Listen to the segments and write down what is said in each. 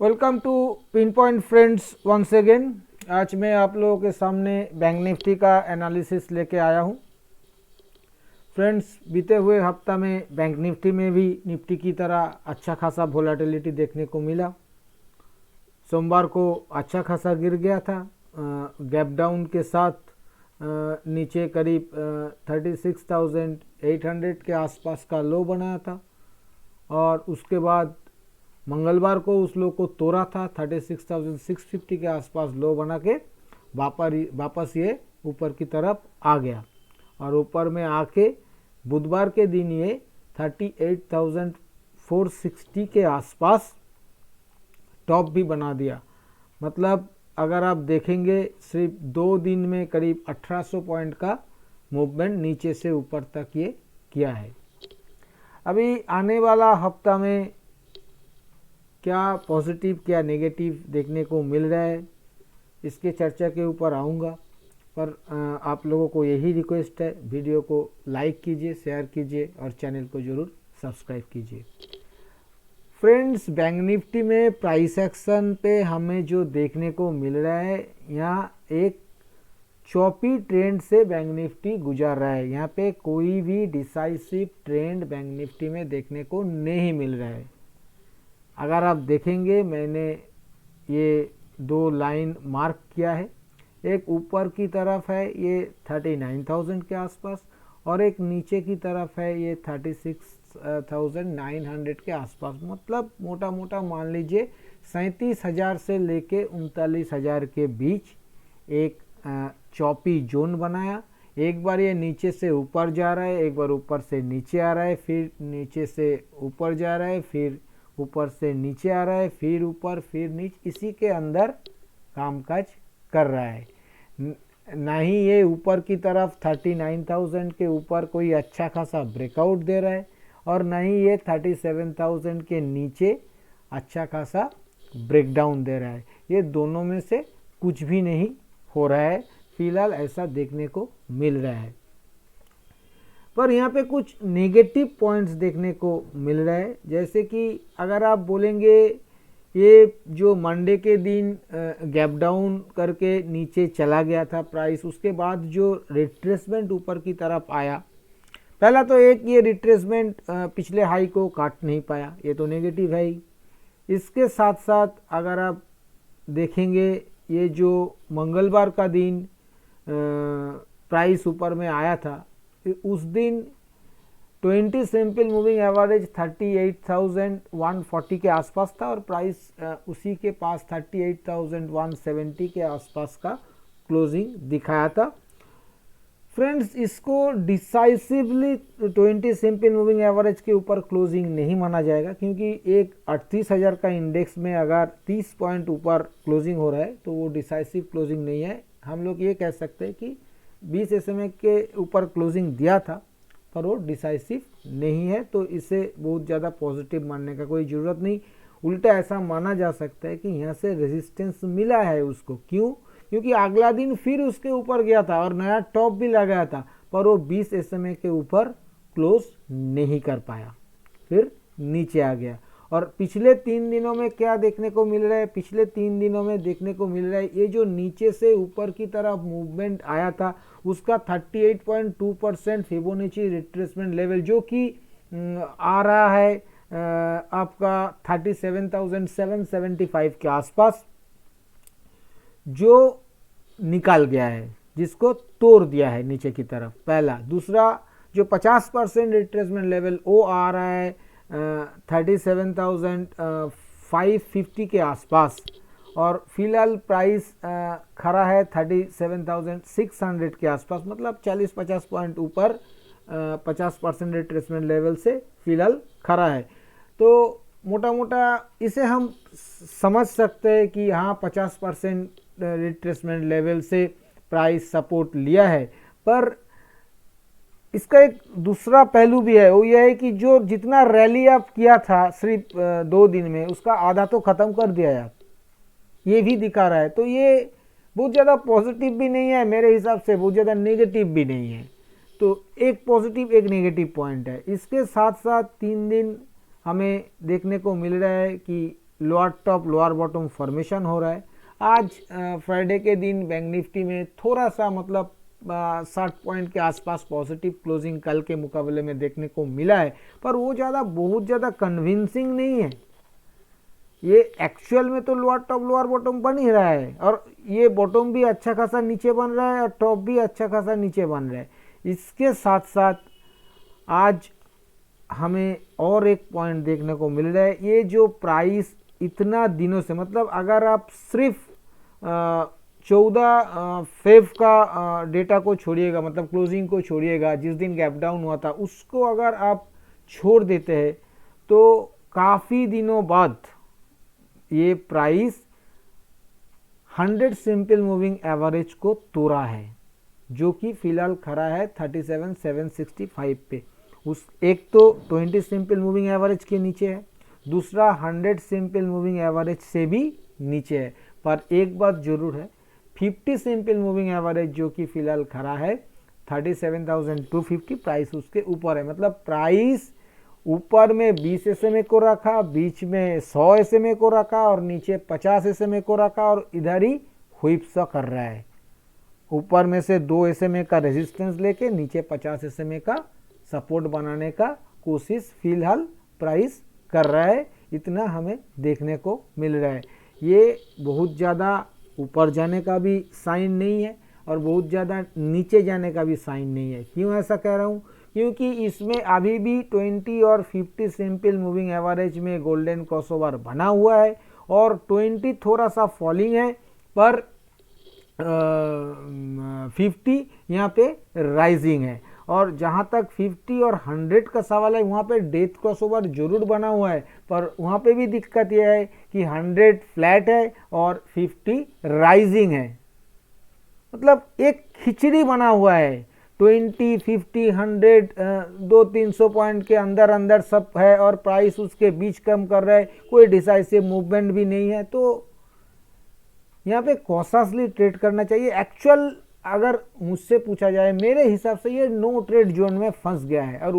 Welcome to pin point friends once again. आज मैं आप लोगों के सामने बैंक निफ्टी का एनालिसिस लेके आया हूँ। फ्रेंड्स, बीते हुए हफ्ता में बैंक निफ्टी में भी निफ्टी की तरह अच्छा खासा वोलेटिलिटी देखने को मिला। सोमवार को अच्छा खासा गिर गया था, गैप डाउन के साथ नीचे करीब 36,800 के आसपास का लो बनाया था और उसके बाद मंगलवार को उस लो को तोड़ा था। 36,650 के आसपास लो बना के वापस ये ऊपर की तरफ आ गया और ऊपर में आके बुधवार के दिन ये 38,460 के आसपास टॉप भी बना दिया। मतलब अगर आप देखेंगे सिर्फ 2 दिन में करीब 1800 पॉइंट का मूवमेंट नीचे से ऊपर तक ये किया है। अभी आने वाला हफ्ता में क्या पॉजिटिव क्या नेगेटिव देखने को मिल रहा है, इसके चर्चा के ऊपर आऊँगा। पर आप लोगों को यही रिक्वेस्ट है, वीडियो को लाइक कीजिए, शेयर कीजिए और चैनल को ज़रूर सब्सक्राइब कीजिए। फ्रेंड्स, बैंक निफ्टी में प्राइस एक्शन पे हमें जो देखने को मिल रहा है, यहाँ एक चौपी ट्रेंड से बैंक निफ्टी गुजार रहा है। यहाँ पे कोई भी डिसाइसिव ट्रेंड बैंक निफ्टी में देखने को नहीं मिल रहा है। अगर आप देखेंगे, मैंने ये 2 लाइन मार्क किया है। एक ऊपर की तरफ है ये 39,000 के आसपास और एक नीचे की तरफ है ये 36,900 के आसपास। मतलब मोटा मोटा मान लीजिए 37,000 से लेके 39,000 के बीच एक चौपी जोन बनाया। एक बार ये नीचे से ऊपर जा रहा है, एक बार ऊपर से नीचे आ रहा है, फिर नीचे से ऊपर जा रहा है, फिर ऊपर से नीचे आ रहा है, फिर ऊपर फिर नीचे, इसी के अंदर कामकाज कर रहा है। ना ही ये ऊपर की तरफ 39,000 के ऊपर कोई अच्छा खासा ब्रेकआउट दे रहा है और ना ही ये 37,000 के नीचे अच्छा खासा ब्रेकडाउन दे रहा है। ये दोनों में से कुछ भी नहीं हो रहा है, फिलहाल ऐसा देखने को मिल रहा है। पर यहाँ पे कुछ नेगेटिव पॉइंट्स देखने को मिल रहा है। जैसे कि अगर आप बोलेंगे ये जो मंडे के दिन गैप डाउन करके नीचे चला गया था प्राइस, उसके बाद जो रिट्रेसमेंट ऊपर की तरफ आया, पहला तो एक ये रिट्रेसमेंट पिछले हाई को काट नहीं पाया, ये तो नेगेटिव है ही। इसके साथ साथ अगर आप देखेंगे, ये जो मंगलवार का दिन प्राइस ऊपर में आया था, उस दिन 20 सिंपल मूविंग एवरेज 38,140 के आसपास था और प्राइस उसी के पास 38,170 के आसपास का क्लोजिंग दिखाया था। फ्रेंड्स, इसको डिसाइसिवली 20 सिंपल मूविंग एवरेज के ऊपर क्लोजिंग नहीं माना जाएगा, क्योंकि एक 38,000 का इंडेक्स में अगर 30 पॉइंट ऊपर क्लोजिंग हो रहा है तो वो डिसाइसिव क्लोजिंग नहीं है। हम लोग ये कह सकते हैं कि 20 SMA के ऊपर क्लोजिंग दिया था पर वो डिसाइसिव नहीं है, तो इसे बहुत ज़्यादा पॉजिटिव मानने का कोई ज़रूरत नहीं। उल्टा ऐसा माना जा सकता है कि यहाँ से रेजिस्टेंस मिला है उसको। क्यों? क्योंकि अगला दिन फिर उसके ऊपर गया था और नया टॉप भी लगाया था, पर वो 20 SMA के ऊपर क्लोज नहीं कर पाया, फिर नीचे आ गया। और पिछले 3 दिनों में क्या देखने को मिल रहा है? पिछले 3 दिनों में देखने को मिल रहा है ये जो नीचे से ऊपर की तरफ मूवमेंट आया था, उसका 38.2% फिबोनाची रिट्रेसमेंट लेवल, जो कि आ रहा है आपका 37,775 के आसपास, जो निकाल गया है, जिसको तोड़ दिया है नीचे की तरफ, पहला। दूसरा, जो 50% रिट्रेसमेंट लेवल वो आ रहा है 37,550 के आसपास और फिलहाल प्राइस खड़ा है 37,600 के आसपास। मतलब 40-50 पॉइंट ऊपर 50% रिट्रेसमेंट लेवल से फिलहाल खड़ा है। तो मोटा मोटा इसे हम समझ सकते हैं कि हाँ, 50% रिट्रेसमेंट लेवल से प्राइस सपोर्ट लिया है। पर इसका एक दूसरा पहलू भी है, वो यह है कि जो जितना रैली आप किया था सिर्फ 2 दिन में, उसका आधा तो ख़त्म कर दिया यार, ये भी दिखा रहा है। तो ये बहुत ज़्यादा पॉजिटिव भी नहीं है मेरे हिसाब से, बहुत ज़्यादा नेगेटिव भी नहीं है। तो एक पॉजिटिव एक नेगेटिव पॉइंट है। इसके साथ साथ 3 दिन हमें देखने को मिल रहा है कि lower top lower bottom formation हो रहा है। आज फ्राइडे के दिन बैंक निफ्टी में थोड़ा सा मतलब 60 पॉइंट के आसपास पॉजिटिव क्लोजिंग कल के मुकाबले में देखने को मिला है, पर वो बहुत ज़्यादा कन्विंसिंग नहीं है। ये एक्चुअल में तो लोअर टॉप लोअर बॉटम बन ही रहा है, और ये बॉटम भी अच्छा खासा नीचे बन रहा है और टॉप भी अच्छा खासा नीचे बन रहा है। इसके साथ साथ आज हमें और एक पॉइंट देखने को मिल रहा है, ये जो प्राइस इतना दिनों से, मतलब अगर आप सिर्फ 14 फेब का डेटा को छोड़िएगा, मतलब क्लोजिंग को छोड़िएगा, जिस दिन गैप डाउन हुआ था उसको अगर आप छोड़ देते हैं तो काफ़ी दिनों बाद ये प्राइस 100 सिंपल मूविंग एवरेज को तोड़ा है, जो कि फिलहाल खड़ा है 37,765 पे। उस एक तो 20 सिंपल मूविंग एवरेज के नीचे है, दूसरा 100 सिंपल मूविंग एवरेज से भी नीचे है। पर एक बात जरूर है, 50 सिंपल मूविंग एवरेज जो कि फिलहाल खड़ा है 37,250, प्राइस उसके ऊपर है। मतलब प्राइस ऊपर में 20 SMA को रखा, बीच में 100 SMA को रखा और नीचे 50 SMA को रखा, और इधर ही व्हिप सा कर रहा है। ऊपर में से 2 SMA का रेजिस्टेंस लेके नीचे 50 SMA का सपोर्ट बनाने का कोशिश फिलहाल प्राइस कर रहा है। इतना हमें देखने को मिल रहा है। ये बहुत ज़्यादा ऊपर जाने का भी साइन नहीं है और बहुत ज़्यादा नीचे जाने का भी साइन नहीं है। क्यों ऐसा कह रहा हूँ? क्योंकि इसमें अभी भी 20 और 50 सिंपल मूविंग एवरेज में गोल्डन क्रॉसओवर बना हुआ है, और 20 थोड़ा सा फॉलिंग है, पर 50 यहाँ पे राइजिंग है। और जहाँ तक 50 और 100 का सवाल है, वहाँ पे डेथ क्रॉसओवर जरूर बना हुआ है, पर वहाँ पे भी दिक्कत यह है कि 100 फ्लैट है और 50 राइजिंग है। मतलब एक खिचड़ी बना हुआ है। 20, 50, 100 200-300 पॉइंट के अंदर अंदर सब है, और प्राइस उसके बीच कम कर रहा है, कोई डिसाइसिव मूवमेंट भी नहीं है। तो यहाँ पे कॉशसली ट्रेड करना चाहिए। एक्चुअल अगर मुझसे पूछा जाए, मेरे हिसाब से ये नो ट्रेड जोन में फंस गया है। और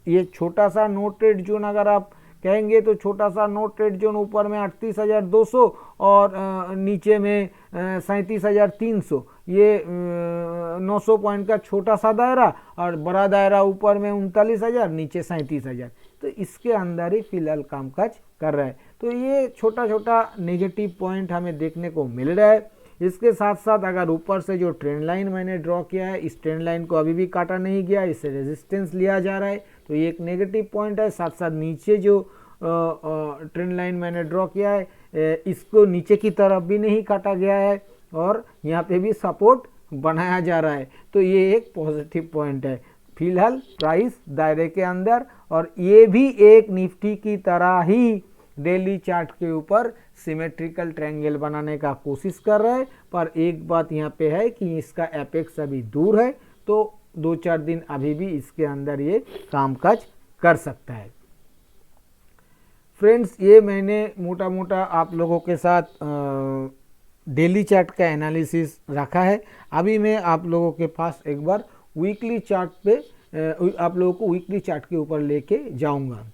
ये छोटा सा नो ट्रेड जोन अगर आप कहेंगे तो छोटा सा नो ट्रेड जोन, ऊपर में 38,200 और नीचे में 37,300, ये 900 पॉइंट का छोटा सा दायरा, और बड़ा दायरा ऊपर में 39,000 नीचे 37,000। तो इसके अंदर ही फिलहाल कामकाज कर रहा है। तो ये छोटा छोटा नेगेटिव पॉइंट हमें देखने को मिल रहा है। इसके साथ साथ अगर ऊपर से जो ट्रेंड लाइन मैंने ड्रॉ किया है, इस ट्रेंड लाइन को अभी भी काटा नहीं गया, इससे रेजिस्टेंस लिया जा रहा है, तो ये एक नेगेटिव पॉइंट है। साथ साथ नीचे जो ट्रेंड लाइन मैंने ड्रॉ किया है, इसको नीचे की तरफ भी नहीं काटा गया है, और यहाँ पे भी सपोर्ट बनाया जा रहा है। तो ये एक पॉजिटिव पॉइंट है फिलहाल प्राइस दायरे के अंदर। और ये भी एक निफ्टी की तरह ही डेली चार्ट के ऊपर सिमेट्रिकल ट्रायंगल बनाने का कोशिश कर रहा है। पर एक बात यहाँ पे है कि इसका एपेक्स अभी दूर है, तो 2-4 दिन अभी भी इसके अंदर ये कामकाज कर सकता है। फ्रेंड्स, ये मैंने मोटा मोटा आप लोगों के साथ डेली चार्ट का एनालिसिस रखा है। अभी मैं आप लोगों के पास एक बार वीकली चार्ट पे आप लोगों को वीकली चार्ट के ऊपर लेके जाऊंगा।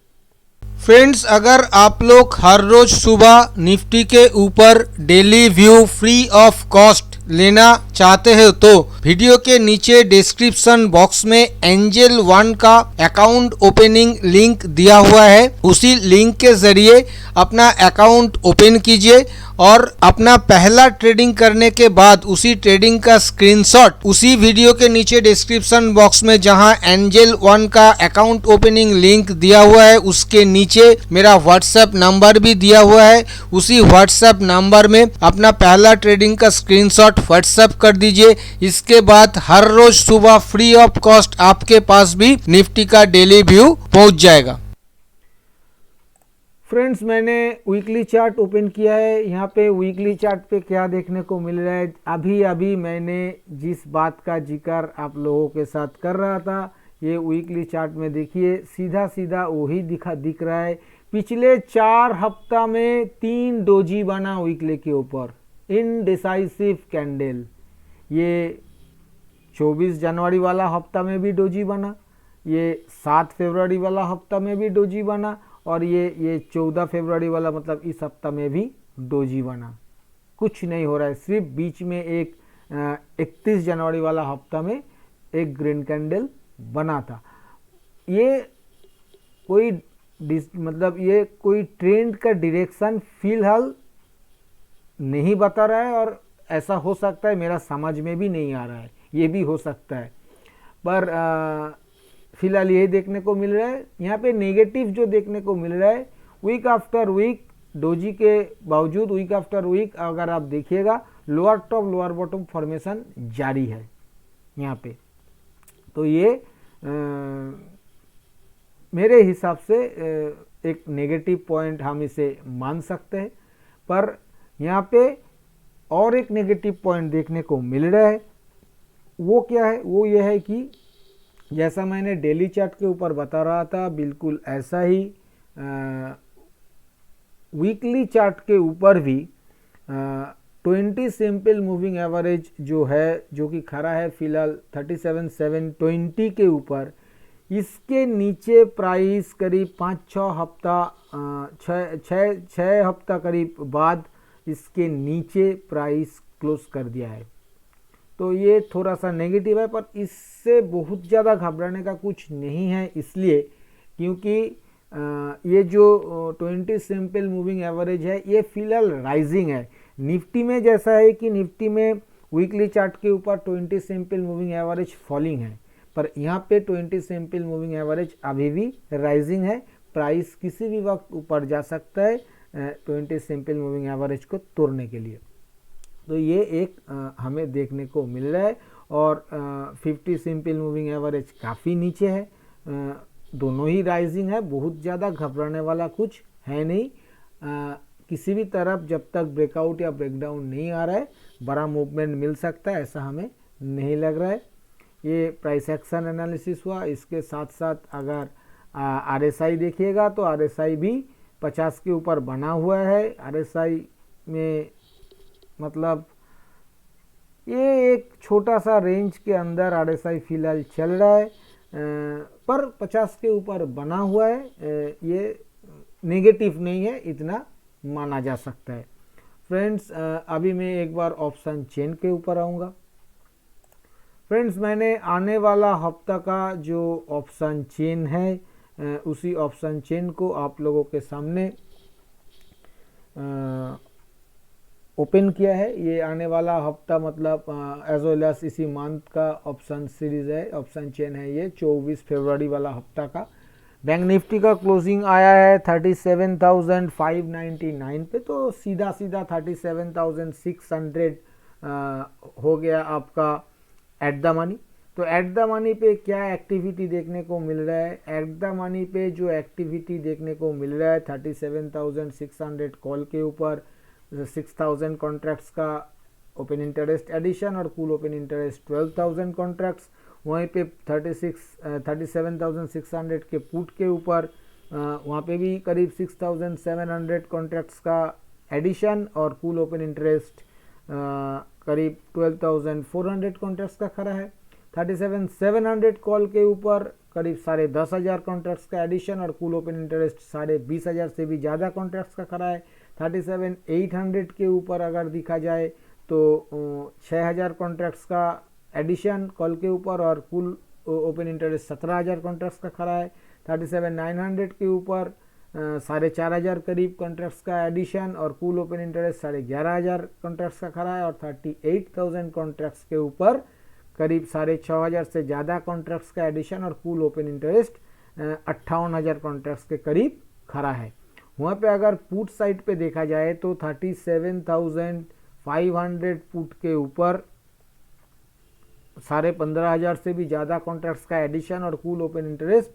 फ्रेंड्स, अगर आप लोग हर रोज सुबह निफ्टी के ऊपर daily view free of cost लेना चाहते हो तो वीडियो के नीचे डिस्क्रिप्शन बॉक्स में एंजल वन का अकाउंट ओपनिंग लिंक दिया हुआ है। उसी लिंक के जरिए अपना अकाउंट ओपन कीजिए और अपना पहला ट्रेडिंग करने के बाद उसी ट्रेडिंग का स्क्रीनशॉट उसी वीडियो के नीचे डिस्क्रिप्शन बॉक्स में जहां एंजल वन का अकाउंट ओपनिंग लिंक दिया हुआ है उसके नीचे मेरा व्हाट्सएप नंबर भी दिया हुआ है। उसी व्हाट्सएप नंबर में अपना पहला ट्रेडिंग का स्क्रीनशॉट व्हाट्सएप कर दीजिए। इसके बाद हर रोज सुबह फ्री ऑफ कॉस्ट आपके पास भी निफ्टी का डेली व्यू पहुंच जाएगा। फ्रेंड्स, मैंने वीकली चार्ट ओपन किया है। यहाँ पे वीकली चार्ट पे क्या देखने को मिल रहा है, अभी अभी मैंने जिस बात का जिक्र आप लोगों के साथ कर रहा था, ये वीकली चार्ट में देखिए सीधा सीधा वही दिख रहा है। पिछले 4 हफ्ता में 3 डोजी बना वीकली के ऊपर, इनडिसाइसिव कैंडल। ये 24 जनवरी वाला हफ्ता में भी डोजी बना, ये 7 फरवरी वाला हफ्ता में भी डोजी बना, और ये 14 फरवरी वाला मतलब इस हफ्ता में भी डोजी बना, कुछ नहीं हो रहा है। सिर्फ बीच में एक 31 जनवरी वाला हफ्ता में एक ग्रीन कैंडल बना था। ये कोई मतलब ये कोई ट्रेंड का डायरेक्शन फिलहाल नहीं बता रहा है, और ऐसा हो सकता है मेरा समझ में भी नहीं आ रहा है, ये भी हो सकता है। पर फिलहाल यही देखने को मिल रहा है। यहाँ पे नेगेटिव जो देखने को मिल रहा है वीक आफ्टर वीक, डोजी के बावजूद वीक आफ्टर वीक अगर आप देखिएगा lower top lower bottom formation जारी है यहाँ पे। तो ये मेरे हिसाब से एक नेगेटिव पॉइंट हम इसे मान सकते हैं। पर यहाँ पे और एक नेगेटिव पॉइंट देखने को मिल रहा है, वो क्या है, वो ये है कि जैसा मैंने डेली चार्ट के ऊपर बता रहा था बिल्कुल ऐसा ही वीकली चार्ट के ऊपर भी 20 सिंपल मूविंग एवरेज जो है, जो कि खड़ा है फिलहाल 37,720 के ऊपर, इसके नीचे प्राइस करीब 5-6 हफ्ता 6 हफ्ता करीब बाद इसके नीचे प्राइस क्लोज कर दिया है। तो ये थोड़ा सा नेगेटिव है, पर इससे बहुत ज़्यादा घबराने का कुछ नहीं है, इसलिए क्योंकि ये जो 20 सिंपल मूविंग एवरेज है ये फिलहाल राइजिंग है। निफ्टी में जैसा है कि निफ्टी में वीकली चार्ट के ऊपर 20 सिंपल मूविंग एवरेज फॉलिंग है, पर यहाँ पे 20 सिंपल मूविंग एवरेज अभी भी राइजिंग है। प्राइस किसी भी वक्त ऊपर जा सकता है 20 सिंपल मूविंग एवरेज को तोड़ने के लिए। तो ये एक हमें देखने को मिल रहा है। और 50 सिंपल मूविंग एवरेज काफ़ी नीचे है, दोनों ही राइजिंग है, बहुत ज़्यादा घबराने वाला कुछ है नहीं। किसी भी तरफ जब तक ब्रेकआउट या ब्रेकडाउन नहीं आ रहा है बड़ा मूवमेंट मिल सकता है, ऐसा हमें नहीं लग रहा है। ये प्राइस एक्शन एनालिसिस हुआ। इसके साथ साथ अगर RSI देखिएगा तो RSI भी 50 के ऊपर बना हुआ है। RSI में मतलब ये एक छोटा सा रेंज के अंदर RSI फिलहाल चल रहा है, पर 50 के ऊपर बना हुआ है, ये नेगेटिव नहीं है, इतना माना जा सकता है। फ्रेंड्स अभी मैं एक बार ऑप्शन चेन के ऊपर आऊँगा। फ्रेंड्स मैंने आने वाला हफ्ता का जो ऑप्शन चेन है उसी ऑप्शन चेन को आप लोगों के सामने ओपन किया है। ये आने वाला हफ्ता मतलब एज वेल एज इसी मंथ का ऑप्शन सीरीज है, ऑप्शन चेन है। ये 24 फरवरी वाला हफ्ता का बैंक निफ्टी का क्लोजिंग आया है 37,599 पे, तो सीधा 37,600 हो गया आपका एट द मनी। तो एट द मनी पे क्या एक्टिविटी देखने को मिल रहा है? एट द मनी पे जो एक्टिविटी देखने को मिल रहा है 37,600 कॉल के ऊपर 6,000 कॉन्ट्रैक्ट्स का ओपन इंटरेस्ट एडिशन और कूल ओपन इंटरेस्ट 12,000 कॉन्ट्रैक्ट्स। वहीं पे 37,600 के पुट के ऊपर वहाँ पे भी करीब 6,700 कॉन्ट्रैक्ट्स का एडिशन और कूल ओपन इंटरेस्ट करीब 12,400 कॉन्ट्रैक्ट्स का खड़ा है। 37,700 कॉल के ऊपर करीब 10,500 कॉन्ट्रैक्ट्स का एडिशन और कूल ओपन इंटरेस्ट 20,500 से भी ज़्यादा कॉन्ट्रैक्ट्स का खड़ा है। 37,800 के ऊपर अगर देखा जाए तो 6,000 कॉन्ट्रैक्ट्स का एडिशन कॉल के ऊपर और कुल ओपन इंटरेस्ट 17,000 कॉन्ट्रैक्ट्स का खड़ा है। 37,900 के ऊपर 4,500 करीब कॉन्ट्रैक्ट्स का एडिशन और कुल ओपन इंटरेस्ट 11,500 कॉन्ट्रैक्ट्स का खड़ा है। और 38,000 कॉन्ट्रैक्ट्स के ऊपर करीब 6,500 से ज़्यादा कॉन्ट्रैक्ट्स का एडिशन और कुल ओपन इंटरेस्ट 58,000 कॉन्ट्रैक्ट्स के करीब खड़ा है। वहाँ पे अगर पुट साइड पे देखा जाए तो 37,500 पुट के ऊपर 15,500 से भी ज़्यादा कॉन्ट्रैक्ट्स का एडिशन और कुल ओपन इंटरेस्ट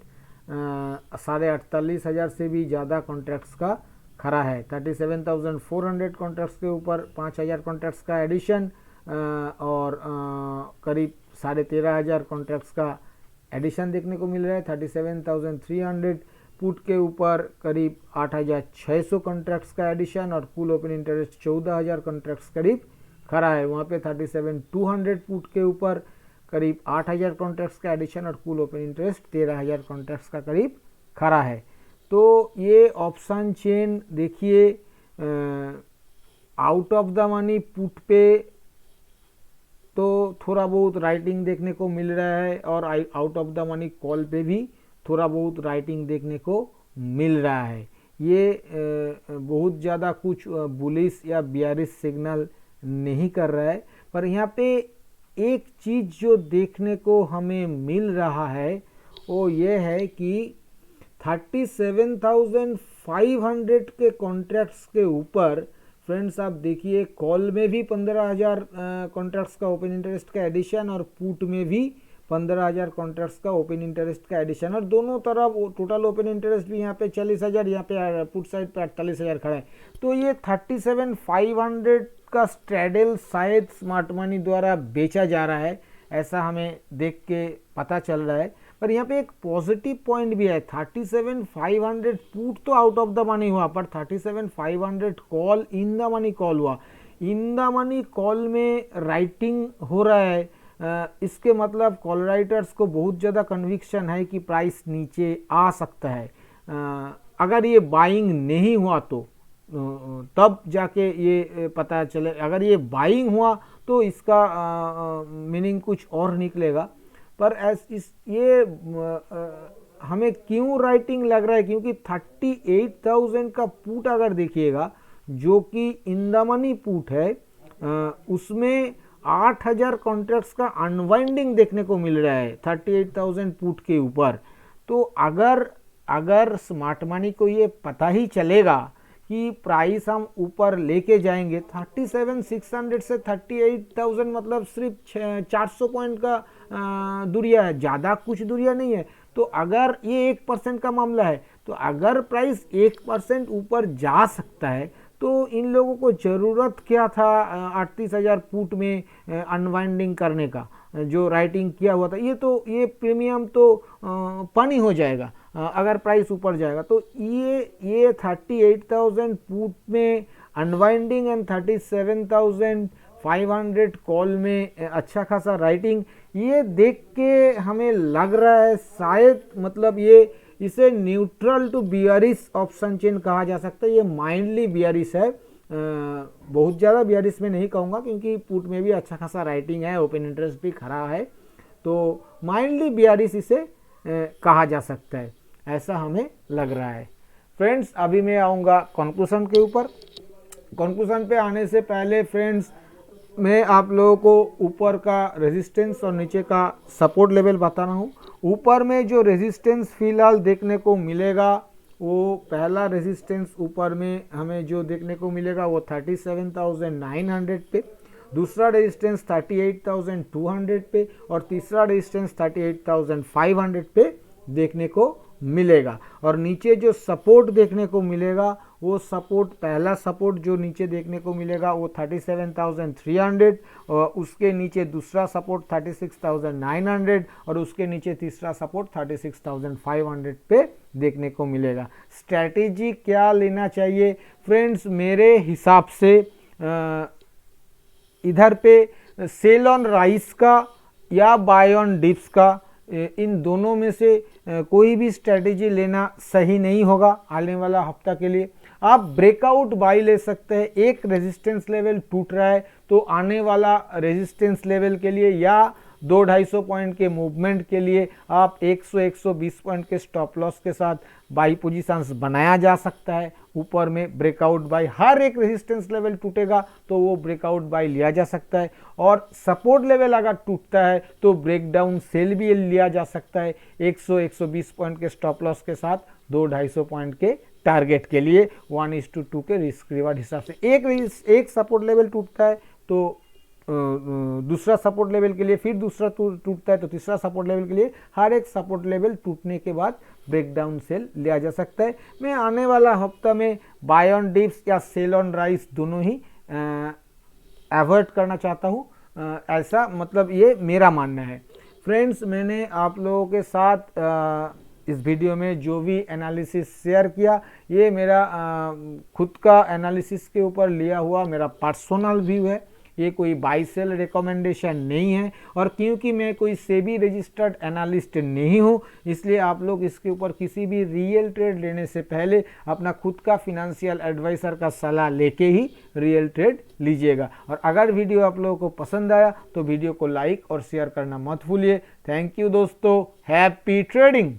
48,500 से भी ज़्यादा कॉन्ट्रैक्ट्स का खड़ा है। 37,400 कॉन्ट्रैक्ट्स के ऊपर 5,000 कॉन्ट्रैक्ट्स का एडिशन और करीब 13,500 कॉन्ट्रैक्ट्स का एडिशन देखने को मिल रहा है। 37,300 पुट के ऊपर करीब 8,600 कॉन्ट्रैक्ट्स का एडिशन और कुल ओपन इंटरेस्ट 14,000 कॉन्ट्रैक्ट्स करीब खड़ा है। वहाँ पे 37,200 पुट के ऊपर करीब 8,000 कॉन्ट्रैक्ट्स का एडिशन और कुल ओपन इंटरेस्ट 13,000 कॉन्ट्रैक्ट्स का करीब खड़ा है। तो ये ऑप्शन चेन देखिए out of the money put पे तो थोड़ा बहुत राइटिंग देखने को मिल रहा है और out of the money call पे भी थोड़ा बहुत राइटिंग देखने को मिल रहा है। ये बहुत ज़्यादा कुछ बुलिश या बियरिश सिग्नल नहीं कर रहा है, पर यहाँ पे एक चीज़ जो देखने को हमें मिल रहा है वो ये है कि 37,500 के कॉन्ट्रैक्ट्स के ऊपर फ्रेंड्स आप देखिए कॉल में भी 15,000 कॉन्ट्रैक्ट्स का ओपन इंटरेस्ट का एडिशन और पुट में भी 15,000 कॉन्ट्रैक्ट्स का ओपन इंटरेस्ट का एडिशन, और दोनों तरफ टोटल ओपन इंटरेस्ट भी यहाँ पे 40,000, यहाँ पे पुट साइड पे 48,000 खड़ा है। तो ये 37,500 का स्ट्रैडल शायद स्मार्ट मनी द्वारा बेचा जा रहा है, ऐसा हमें देख के पता चल रहा है। पर यहाँ पे एक पॉजिटिव पॉइंट भी है, 37,500 पुट तो आउट ऑफ द मनी हुआ, पर 37,500 call in the money call हुआ। इन द मनी कॉल में राइटिंग हो रहा है, इसके मतलब कॉल राइटर्स को बहुत ज़्यादा कन्विक्शन है कि प्राइस नीचे आ सकता है। अगर ये बाइंग नहीं हुआ तो तब जाके ये पता चले, अगर ये बाइंग हुआ तो इसका मीनिंग कुछ और निकलेगा। पर ये हमें क्यों राइटिंग लग रहा है, क्योंकि 38,000 का पुट अगर देखिएगा जो कि इन द मनी पुट है, उसमें 8,000 कॉन्ट्रैक्ट्स का अनवाइंडिंग देखने को मिल रहा है 38,000 पुट के ऊपर। तो अगर स्मार्ट मनी को ये पता ही चलेगा कि प्राइस हम ऊपर लेके जाएंगे, 37,600 से 38,000 मतलब सिर्फ 400 पॉइंट का दूरिया है, ज़्यादा कुछ दूरिया नहीं है। तो अगर ये 1% का मामला है, तो अगर प्राइस 1% ऊपर जा सकता है तो इन लोगों को ज़रूरत क्या था 38,000 पुट में अनवाइंडिंग करने का, जो राइटिंग किया हुआ था। ये प्रीमियम तो पानी हो जाएगा अगर प्राइस ऊपर जाएगा। तो ये 38,000 पुट में अनवाइंडिंग एंड 37,500 कॉल में अच्छा खासा राइटिंग, ये देख के हमें लग रहा है शायद मतलब इसे neutral to bearish option chain कहा जा सकता है। ये माइंडली बियरिश है, बहुत ज़्यादा बियरिश में नहीं कहूँगा क्योंकि पुट में भी अच्छा खासा राइटिंग है, ओपन इंटरेस्ट भी खड़ा है, तो माइंडली बियरिश इसे कहा जा सकता है, ऐसा हमें लग रहा है। फ्रेंड्स अभी मैं आऊँगा कंक्लूजन के ऊपर। कंक्लूजन पे आने से पहले फ्रेंड्स मैं आप लोगों को ऊपर का रेजिस्टेंस और नीचे का सपोर्ट लेवल बता रहा हूँ। ऊपर में जो रेजिस्टेंस फिलहाल देखने को मिलेगा, वो पहला रेजिस्टेंस ऊपर में हमें जो देखने को मिलेगा वो 37,900 पे, दूसरा रेजिस्टेंस 38,200 पे और तीसरा रेजिस्टेंस 38,500 पे देखने को मिलेगा। और नीचे जो सपोर्ट देखने को मिलेगा वो सपोर्ट, पहला सपोर्ट जो नीचे देखने को मिलेगा वो 37,300 और उसके नीचे दूसरा सपोर्ट 36,900 और उसके नीचे तीसरा सपोर्ट 36,500 पे देखने को मिलेगा। स्ट्रैटेजी क्या लेना चाहिए फ्रेंड्स, मेरे हिसाब से इधर पे सेल ऑन राइस का या बाय ऑन डिप्स का, इन दोनों में से कोई भी स्ट्रैटेजी लेना सही नहीं होगा आने वाला हफ्ता के लिए। आप ब्रेकआउट बाई ले सकते हैं, एक रेजिस्टेंस लेवल टूट रहा है तो आने वाला रेजिस्टेंस लेवल के लिए या 200-250 पॉइंट के मूवमेंट के लिए आप 100-120 पॉइंट के स्टॉप लॉस के साथ बाई पोजीशंस बनाया जा सकता है। ऊपर में ब्रेकआउट बाई, हर एक रेजिस्टेंस लेवल टूटेगा तो वो ब्रेकआउट बाई लिया जा सकता है, और सपोर्ट लेवल अगर टूटता है तो ब्रेकडाउन सेल भी लिया जा सकता है 100-120 पॉइंट के स्टॉप लॉस के साथ 200-250 पॉइंट के टारगेट के लिए 1:2 के रिस्क रिवार्ड हिसाब से। एक सपोर्ट लेवल टूटता है तो दूसरा सपोर्ट लेवल के लिए, फिर दूसरा टूटता है तो तीसरा सपोर्ट लेवल के लिए, हर एक सपोर्ट लेवल टूटने के बाद ब्रेकडाउन सेल लिया जा सकता है। मैं आने वाला हफ्ता में बाय ऑन डिप्स या सेल ऑन राइस दोनों ही अवॉइड करना चाहता हूँ, ऐसा मतलब ये मेरा मानना है। फ्रेंड्स मैंने आप लोगों के साथ इस वीडियो में जो भी एनालिसिस शेयर किया, ये मेरा खुद का एनालिसिस के ऊपर लिया हुआ मेरा पर्सनल व्यू है, ये कोई बाई सेल रिकमेंडेशन नहीं है, और क्योंकि मैं कोई सेबी रजिस्टर्ड एनालिस्ट नहीं हूँ, इसलिए आप लोग इसके ऊपर किसी भी रियल ट्रेड लेने से पहले अपना खुद का फिनेंशियल एडवाइज़र का सलाह लेके ही रियल ट्रेड लीजिएगा। और अगर वीडियो आप लोगों को पसंद आया तो वीडियो को लाइक और शेयर करना मत भूलिए। थैंक यू दोस्तों, हैप्पी ट्रेडिंग।